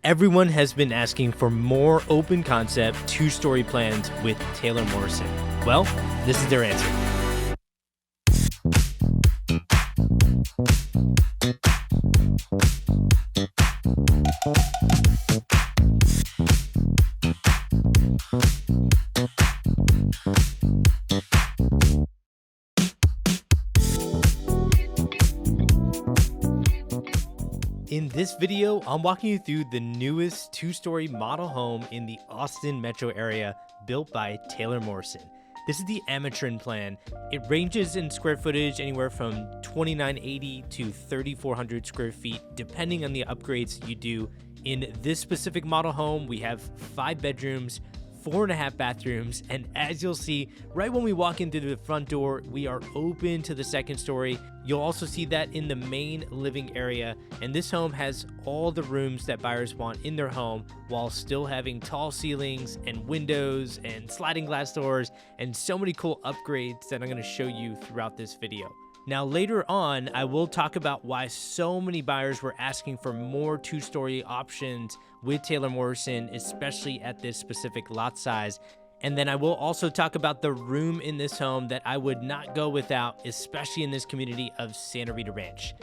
Everyone has been asking for more open concept two-story plans with Taylor Morrison. Well, this is their answer. In this video, I'm walking you through the newest two-story model home in the Austin metro area built by Taylor Morrison. This is the Ametrine plan. It ranges in square footage anywhere from 2,980 to 3,400 square feet, depending on the upgrades you do. In this specific model home, we have 5 bedrooms, 4.5 bathrooms, and as you'll see, right when we walk into the front door, we are open to the second story. You'll also see that in the main living area, and this home has all the rooms that buyers want in their home while still having tall ceilings and windows and sliding glass doors and so many cool upgrades that I'm going to show you throughout this video. Now later on, I will talk about why so many buyers were asking for more two-story options with Taylor Morrison, especially at this specific lot size. And then I will also talk about the room in this home that I would not go without, especially in this community of Santa Rita Ranch.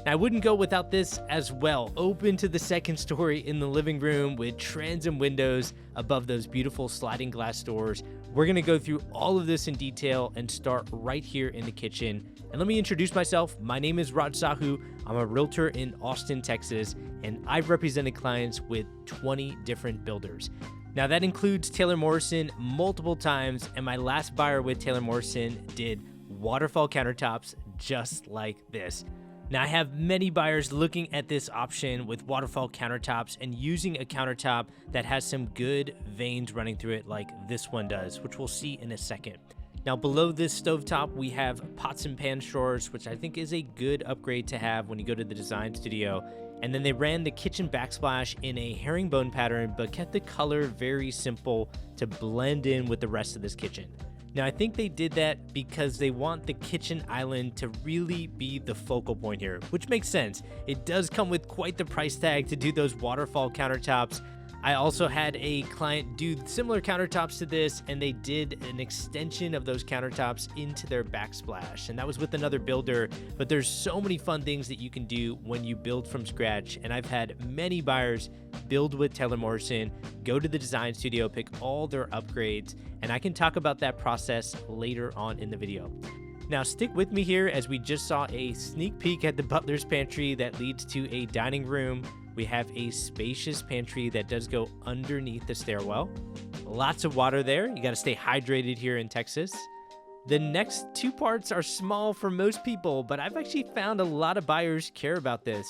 Now, I wouldn't go without this as well. Open to the second story in the living room with transom windows above those beautiful sliding glass doors. We're gonna go through all of this in detail and start right here in the kitchen. And let me introduce myself. My name is Raj Sahu. I'm a realtor in Austin, Texas, and I've represented clients with 20 different builders. Now that includes Taylor Morrison multiple times, and my last buyer with Taylor Morrison did waterfall countertops just like this. Now I have many buyers looking at this option with waterfall countertops and using a countertop that has some good veins running through it like this one does, which we'll see in a second. Now below this stovetop, we have pots and pan drawers, which I think is a good upgrade to have when you go to the design studio. And then they ran the kitchen backsplash in a herringbone pattern, but kept the color very simple to blend in with the rest of this kitchen. Now, I think they did that because they want the kitchen island to really be the focal point here, which makes sense. It does come with quite the price tag to do those waterfall countertops. I also had a client do similar countertops to this, and they did an extension of those countertops into their backsplash, and that was with another builder. But there's so many fun things that you can do when you build from scratch, and I've had many buyers build with Taylor Morrison, go to the design studio, pick all their upgrades, and I can talk about that process later on in the video. Now stick with me here as we just saw a sneak peek at the Butlers pantry that leads to a dining room. We have a spacious pantry that does go underneath the stairwell. Lots of water there. You got to stay hydrated here in Texas. The next two parts are small for most people, but I've actually found a lot of buyers care about this.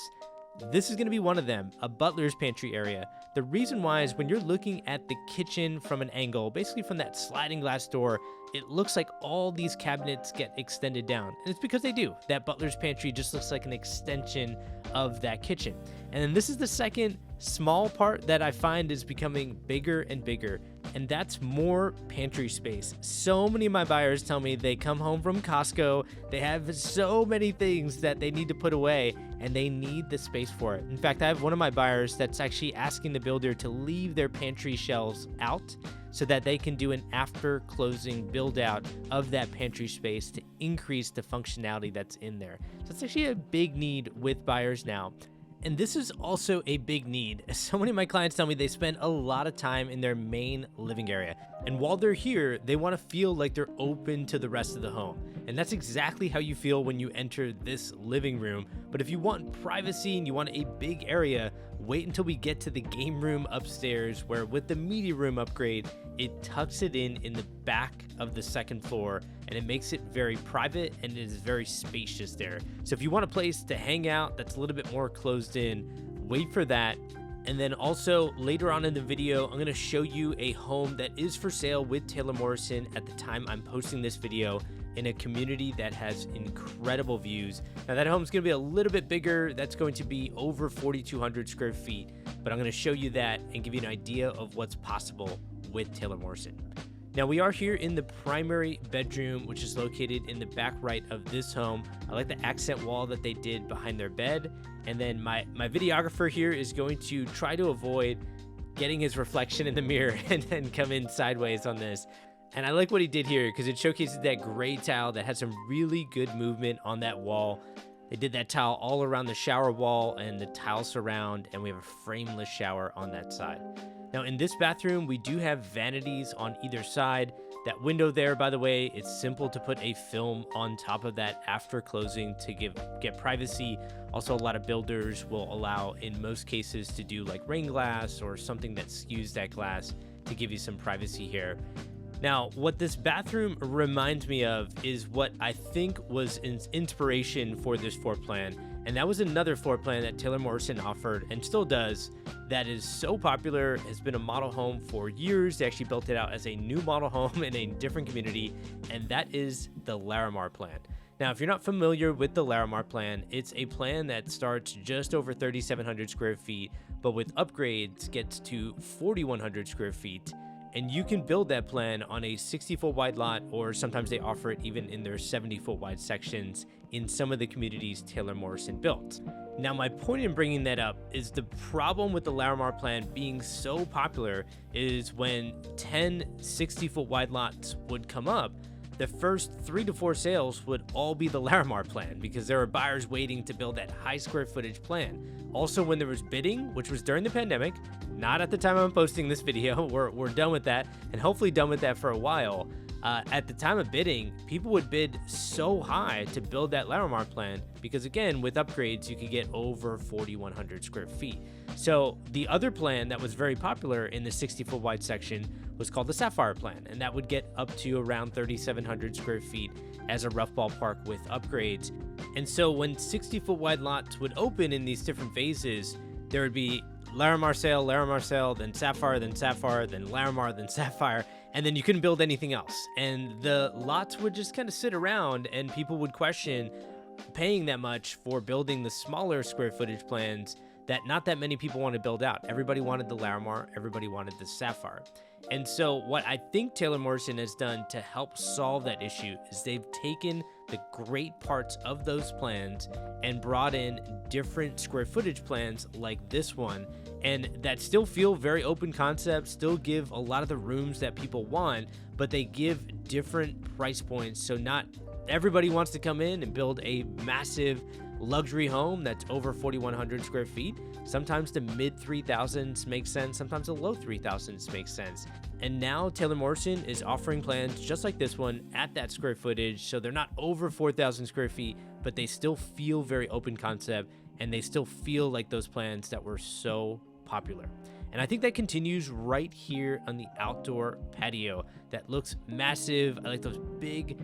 This is going to be one of them, a butler's pantry area. The reason why is when you're looking at the kitchen from an angle, basically from that sliding glass door, it looks like all these cabinets get extended down. And it's because they do. That butler's pantry just looks like an extension of that kitchen. And then this is the second small part that I find is becoming bigger and bigger, and that's more pantry space. So many of my buyers tell me they come home from Costco, they have so many things that they need to put away, and they need the space for it. In fact, I have one of my buyers that's actually asking the builder to leave their pantry shelves out so that they can do an after closing build out of that pantry space to increase the functionality that's in there. So it's actually a big need with buyers now. And this is also a big need. So many of my clients tell me they spend a lot of time in their main living area. And while they're here, they want to feel like they're open to the rest of the home. And that's exactly how you feel when you enter this living room. But if you want privacy and you want a big area, wait until we get to the game room upstairs, where with the media room upgrade, it tucks it in the back of the second floor, and it makes it very private and it is very spacious there. So if you want a place to hang out that's a little bit more closed in, wait for that. And then also later on in the video, I'm going to show you a home that is for sale with Taylor Morrison at the time I'm posting this video, in a community that has incredible views. Now that home's going to be a little bit bigger. That's going to be over 4,200 square feet, but I'm going to show you that and give you an idea of what's possible with Taylor Morrison. Now we are here in the primary bedroom, which is located in the back right of this home. I like the accent wall that they did behind their bed. And then my videographer here is going to try to avoid getting his reflection in the mirror and then come in sideways on this. And I like what he did here because it showcases that gray tile that has some really good movement on that wall. They did that tile all around the shower wall and the tile surround, and we have a frameless shower on that side. Now in this bathroom, we do have vanities on either side. That window there, by the way, it's simple to put a film on top of that after closing to get privacy. Also, a lot of builders will allow, in most cases, to do like rain glass or something that skews that glass to give you some privacy here. Now, what this bathroom reminds me of is what I think was an inspiration for this floor plan, and that was another floor plan that Taylor Morrison offered and still does that is so popular, has been a model home for years. They actually built it out as a new model home in a different community, and that is the Larimar plan. Now, if you're not familiar with the Larimar plan, it's a plan that starts just over 3,700 square feet, but with upgrades gets to 4,100 square feet. And you can build that plan on a 60-foot wide lot, or sometimes they offer it even in their 70-foot wide sections in some of the communities Taylor Morrison built. Now, my point in bringing that up is the problem with the Larimar plan being so popular is when 10 60-foot wide lots would come up, the first 3 to 4 sales would all be the Larimar plan because there are buyers waiting to build that high square footage plan. Also, when there was bidding, which was during the pandemic, not at the time I'm posting this video, we're done with that, and hopefully done with that for a while. At the time of bidding, people would bid so high to build that Larimar plan because, again, with upgrades, you could get over 4,100 square feet. So the other plan that was very popular in the 60-foot wide section was called the Sapphire plan, and that would get up to around 3,700 square feet as a rough ballpark with upgrades. And so when 60-foot wide lots would open in these different phases, there would be Larimar sale, then Sapphire, then Larimar, then Sapphire, and then you couldn't build anything else. And the lots would just kind of sit around, and people would question paying that much for building the smaller square footage plans that not that many people want to build out. Everybody wanted the Larimar, everybody wanted the Sapphire. And so what I think Taylor Morrison has done to help solve that issue is they've taken the great parts of those plans and brought in different square footage plans like this one, and that still feel very open concept, still give a lot of the rooms that people want, but they give different price points. So not everybody wants to come in and build a massive luxury home that's over 4,100 square feet. Sometimes the mid 3,000s makes sense, sometimes the low 3,000s makes sense. And now Taylor Morrison is offering plans just like this one at that square footage, so they're not over 4,000 square feet, but they still feel very open concept, and they still feel like those plans that were so popular. And I think that continues right here on the outdoor patio that looks massive. I like those big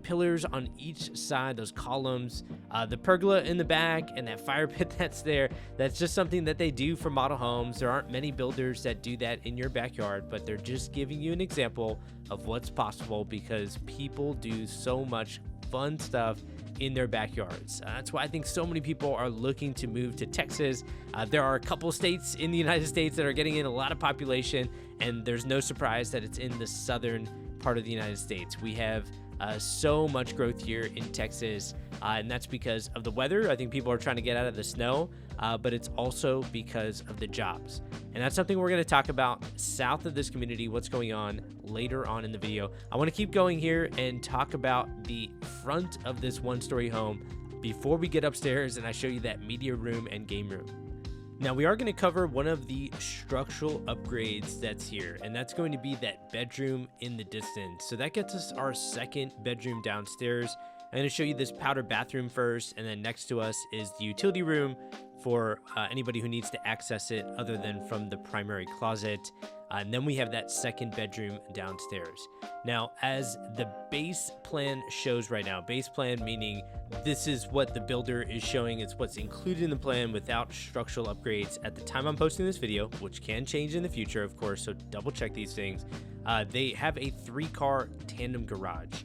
pillars on each side, those columns, the pergola in the back, and that fire pit that's there. That's just something that they do for model homes. There aren't many builders that do that in your backyard, but they're just giving you an example of what's possible because people do so much fun stuff in their backyards. That's why I think so many people are looking to move to Texas. There are a couple states in the United States that are getting in a lot of population, and there's no surprise that it's in the southern part of the United States. We have so much growth here in Texas, and that's because of the weather. I think people are trying to get out of the snow, but it's also because of the jobs. And that's something we're going to talk about south of this community, what's going on later on in the video. I want to keep going here and talk about the front of this one-story home before we get upstairs and I show you that media room and game room. Now we are going to cover one of the structural upgrades that's here, and that's going to be that bedroom in the distance. So that gets us our second bedroom downstairs. I'm going to show you this powder bathroom first, and then next to us is the utility room for anybody who needs to access it other than from the primary closet. And then we have that second bedroom downstairs. Now, as the base plan shows right now, base plan meaning this is what the builder is showing, it's what's included in the plan without structural upgrades at the time I'm posting this video, which can change in the future, of course, so double check these things. They have a 3-car tandem garage.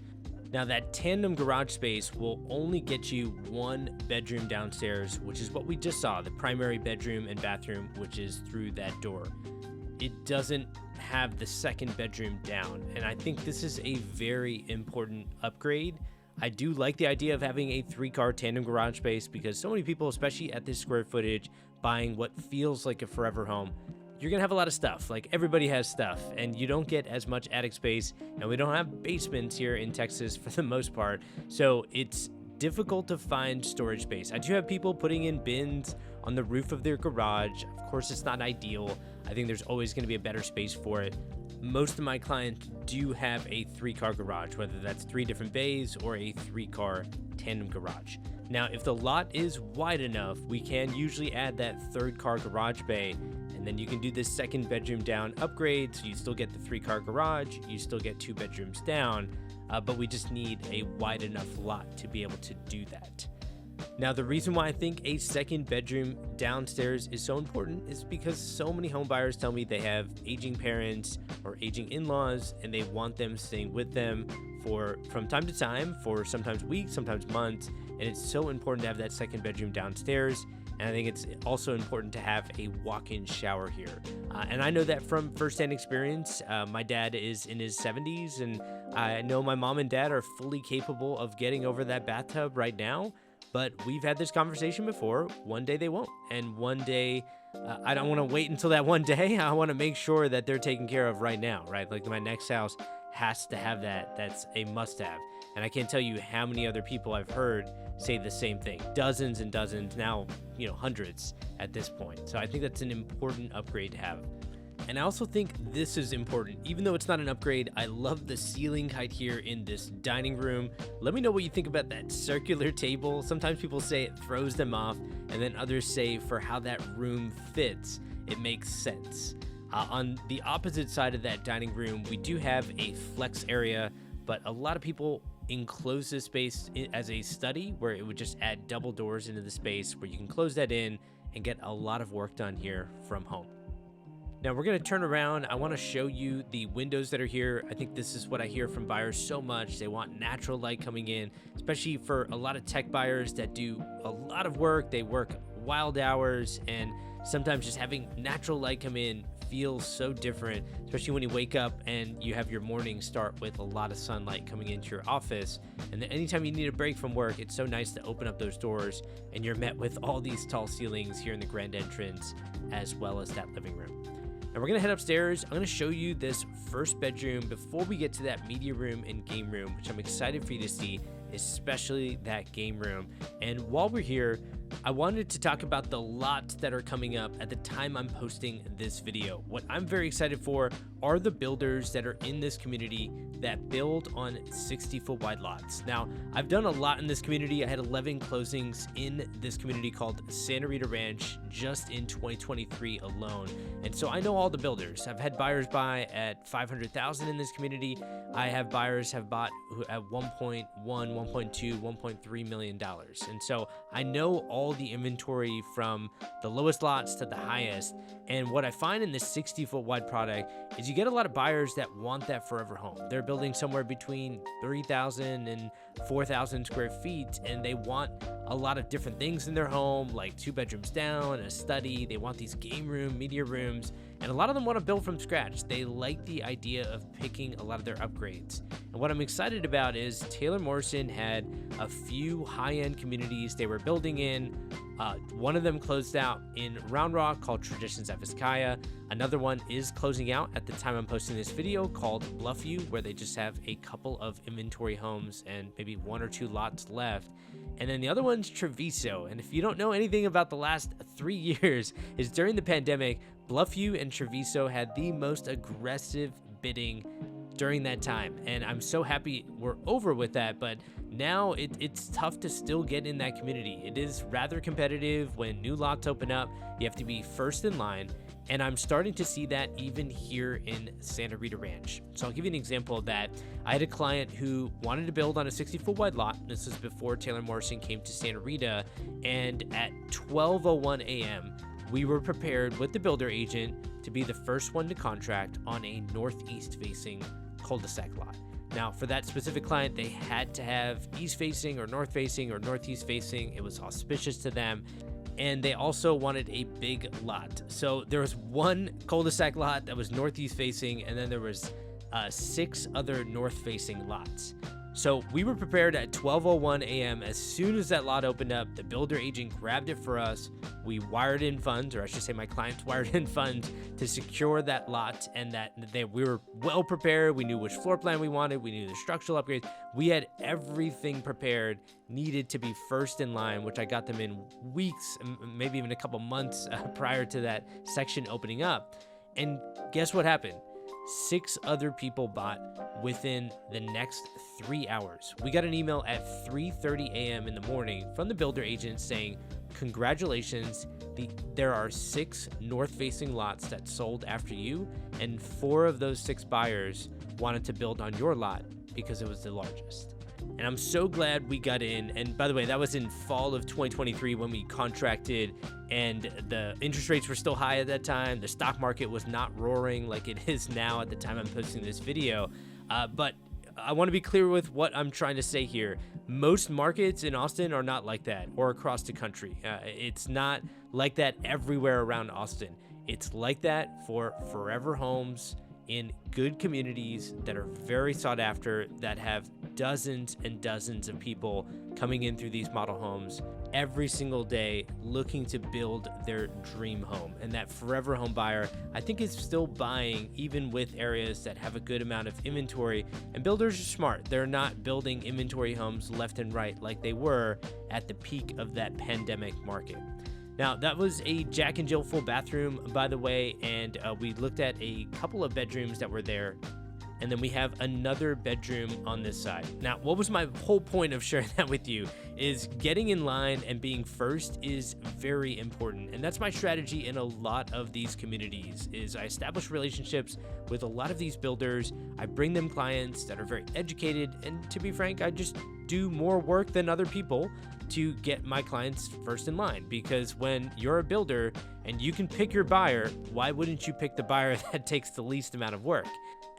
Now that tandem garage space will only get you 1 bedroom downstairs, which is what we just saw, the primary bedroom and bathroom, which is through that door. It doesn't have the second bedroom down. And I think this is a very important upgrade. I do like the idea of having a 3-car tandem garage space because so many people, especially at this square footage, buying what feels like a forever home, you're gonna have a lot of stuff. Like, everybody has stuff, and you don't get as much attic space, and we don't have basements here in Texas for the most part, so it's difficult to find storage space. I do have people putting in bins on the roof of their garage. Of course, it's not ideal. I think there's always gonna be a better space for it. Most of my clients do have a 3-car garage, whether that's 3 different bays or a 3-car tandem garage. Now, if the lot is wide enough, we can usually add that 3rd-car garage bay, and then you can do this 2nd bedroom down upgrade, so you still get the 3-car garage, you still get 2 bedrooms down, but we just need a wide enough lot to be able to do that. Now, the reason why I think a 2nd bedroom downstairs is so important is because so many home buyers tell me they have aging parents or aging in-laws, and they want them staying with them from time to time, for sometimes weeks, sometimes months, and it's so important to have that 2nd bedroom downstairs. And I think it's also important to have a walk-in shower here. And I know that from firsthand experience. My dad is in his 70s, and I know my mom and dad are fully capable of getting over that bathtub right now. But we've had this conversation before. One day they won't. And one day, I don't want to wait until that one day. I want to make sure that they're taken care of right now, right? Like, my next house has to have that. That's a must-have. And I can't tell you how many other people I've heard say the same thing. Dozens and dozens, now, hundreds at this point. So I think that's an important upgrade to have. And I also think this is important. Even though it's not an upgrade, I love the ceiling height here in this dining room. Let me know what you think about that circular table. Sometimes people say it throws them off, and then others say for how that room fits, it makes sense. On the opposite side of that dining room, we do have a flex area, but a lot of people enclose this space as a study, where it would just add double doors into the space where you can close that in and get a lot of work done here from home. Now we're going to turn around. I want to show you the windows that are here. I think this is what I hear from buyers so much. They want natural light coming in, especially for a lot of tech buyers that do a lot of work. They work wild hours, and sometimes just having natural light come in feels so different, especially when you wake up and you have your morning start with a lot of sunlight coming into your office. And then anytime you need a break from work, it's so nice to open up those doors and you're met with all these tall ceilings here in the grand entrance, as well as that living room. And we're gonna head upstairs. I'm gonna show you this 1st bedroom before we get to that media room and game room, which I'm excited for you to see, especially that game room. And while we're here, I wanted to talk about the lots that are coming up at the time I'm posting this video. What I'm very excited for are the builders that are in this community that build on 60-foot wide lots. Now, I've done a lot in this community. I had 11 closings in this community called Santa Rita Ranch just in 2023 alone. And so I know all the builders. I've had buyers buy at $500,000 in this community. I have buyers have bought at 1.1, 1.2, 1.3 million dollars. And so I know all the inventory from the lowest lots to the highest. And what I find in this 60-foot wide product is you get a lot of buyers that want that forever home. They're building somewhere between 3,000 and 4,000 square feet, and they want a lot of different things in their home, like 2 bedrooms down, a study. They want these game room, media rooms, and a lot of them want to build from scratch. They like the idea of picking a lot of their upgrades. And what I'm excited about is Taylor Morrison had a few high-end communities they were building in. One of them closed out in Round Rock called Traditions at Vizcaya. Another one is closing out at the time I'm posting this video called Bluffview, where they just have a couple of inventory homes and maybe 1 or 2 lots left. And then the other one's Treviso. And if you don't know anything about the last 3 years, is during the pandemic, Bluffview and Treviso had the most aggressive bidding during that time. And I'm so happy we're over with that, but now it's tough to still get in that community. It is rather competitive when new lots open up. You have to be first in line. And I'm starting to see that even here in Santa Rita Ranch. So I'll give you an example of that. I had a client who wanted to build on a 60-foot wide lot. This was before Taylor Morrison came to Santa Rita. And at 12:01 a.m., we were prepared with the builder agent to be the first one to contract on a northeast facing cul-de-sac lot. Now, for that specific client, they had to have east facing or north facing or northeast facing. It was auspicious to them. and they also wanted a big lot. So there was one cul-de-sac lot that was northeast facing, and then there was 6 other north facing lots. So we were prepared at 12:01 a.m. As soon as that lot opened up, the builder agent grabbed it for us. We wired in funds, or I should say my clients wired in funds to secure that lot, and we were well prepared. We knew which floor plan we wanted. We knew the structural upgrades. We had everything prepared, needed to be first in line, which I got them in weeks, maybe even a couple months prior to that section opening up. And guess what happened? 6 other people bought within the next 3 hours. We got an email at 3:30 a.m. in the morning from the builder agent saying, congratulations, there are 6 north-facing lots that sold after you, and 4 of those 6 buyers wanted to build on your lot because it was the largest. And I'm so glad we got in. And by the way, that was in fall of 2023 when we contracted, and the interest rates were still high at that time. The stock market was not roaring like it is now at the time I'm posting this video. But I want to be clear with what I'm trying to say here. Most markets in Austin are not like that, or across the country. It's not like that everywhere around Austin. It's like that for forever homes in good communities that are very sought after, that have dozens and dozens of people coming in through these model homes every single day looking to build their dream home. And that forever home buyer, I think, is still buying even with areas that have a good amount of inventory. And builders are smart. They're not building inventory homes left and right like they were at the peak of that pandemic market. Now, that was a Jack and Jill full bathroom, by the way, and we looked at a couple of bedrooms that were there, and then we have another bedroom on this side. Now, what was my whole point of sharing that with you is getting in line and being first is very important, and that's my strategy in a lot of these communities. Is I establish relationships with a lot of these builders. I bring them clients that are very educated, and to be frank, I just do more work than other people to get my clients first in line, because when you're a builder and you can pick your buyer, why wouldn't you pick the buyer that takes the least amount of work?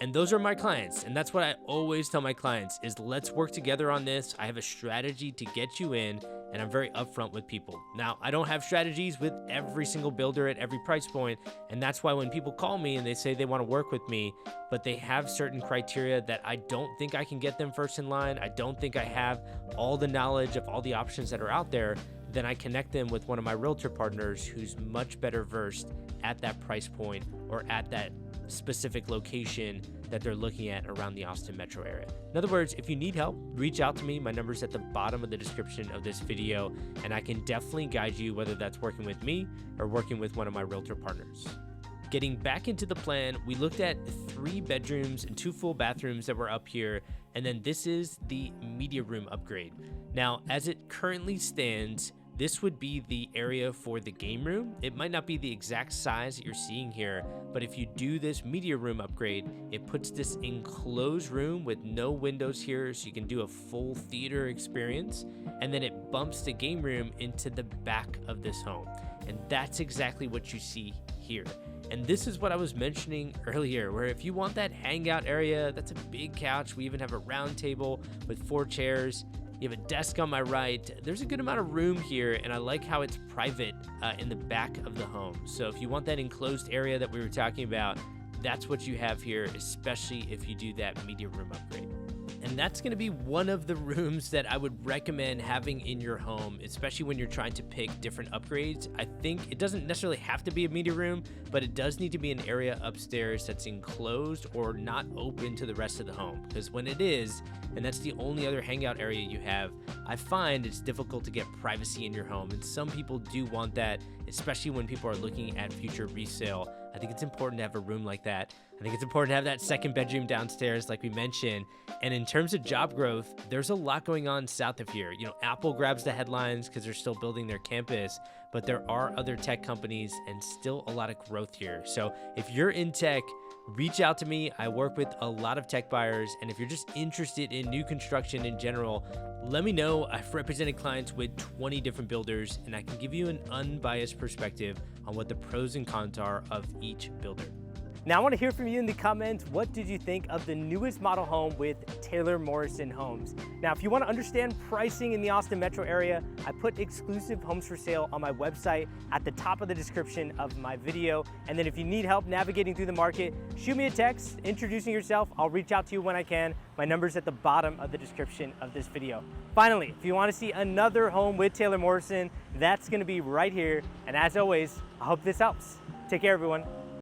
And those are my clients, and that's what I always tell my clients is, let's work together on this. I have a strategy to get you in, and I'm very upfront with people. Now, I don't have strategies with every single builder at every price point, and that's why when people call me and they say they want to work with me, but they have certain criteria that I don't think I can get them first in line, I don't think I have all the knowledge of all the options that are out there, then I connect them with one of my realtor partners who's much better versed at that price point or at that specific location that they're looking at around the Austin metro area. In other words, if you need help, reach out to me. My number's at the bottom of the description of this video, and I can definitely guide you, whether that's working with me or working with one of my realtor partners. Getting back into the plan, we looked at 3 bedrooms and 2 full bathrooms that were up here, and then this is the media room upgrade. Now, as it currently stands, this would be the area for the game room. It might not be the exact size that you're seeing here, but if you do this media room upgrade, it puts this enclosed room with no windows here, so you can do a full theater experience, and then it bumps the game room into the back of this home. And that's exactly what you see here. And this is what I was mentioning earlier, where if you want that hangout area, that's a big couch. We even have a round table with 4 chairs. You have a desk on my right. There's a good amount of room here, and I like how it's private in the back of the home. So if you want that enclosed area that we were talking about, that's what you have here, especially if you do that media room upgrade. And that's going to be one of the rooms that I would recommend having in your home, especially when you're trying to pick different upgrades. I think it doesn't necessarily have to be a media room, but it does need to be an area upstairs that's enclosed or not open to the rest of the home. Because when it is, and that's the only other hangout area you have, I find it's difficult to get privacy in your home. And some people do want that, especially when people are looking at future resale. I think it's important to have a room like that. I think it's important to have that second bedroom downstairs, like we mentioned. And in terms of job growth, there's a lot going on south of here. You know, Apple grabs the headlines because they're still building their campus, but there are other tech companies and still a lot of growth here. So if you're in tech, reach out to me. I work with a lot of tech buyers, and if you're just interested in new construction in general, let me know. I've represented clients with 20 different builders, and I can give you an unbiased perspective on what the pros and cons are of each builder. Now I want to hear from you in the comments. What did you think of the newest model home with Taylor Morrison Homes? Now, if you want to understand pricing in the Austin metro area, I put exclusive homes for sale on my website at the top of the description of my video. And then if you need help navigating through the market, shoot me a text introducing yourself. I'll reach out to you when I can. My number's at the bottom of the description of this video. Finally, if you want to see another home with Taylor Morrison, that's going to be right here. And as always, I hope this helps. Take care, everyone.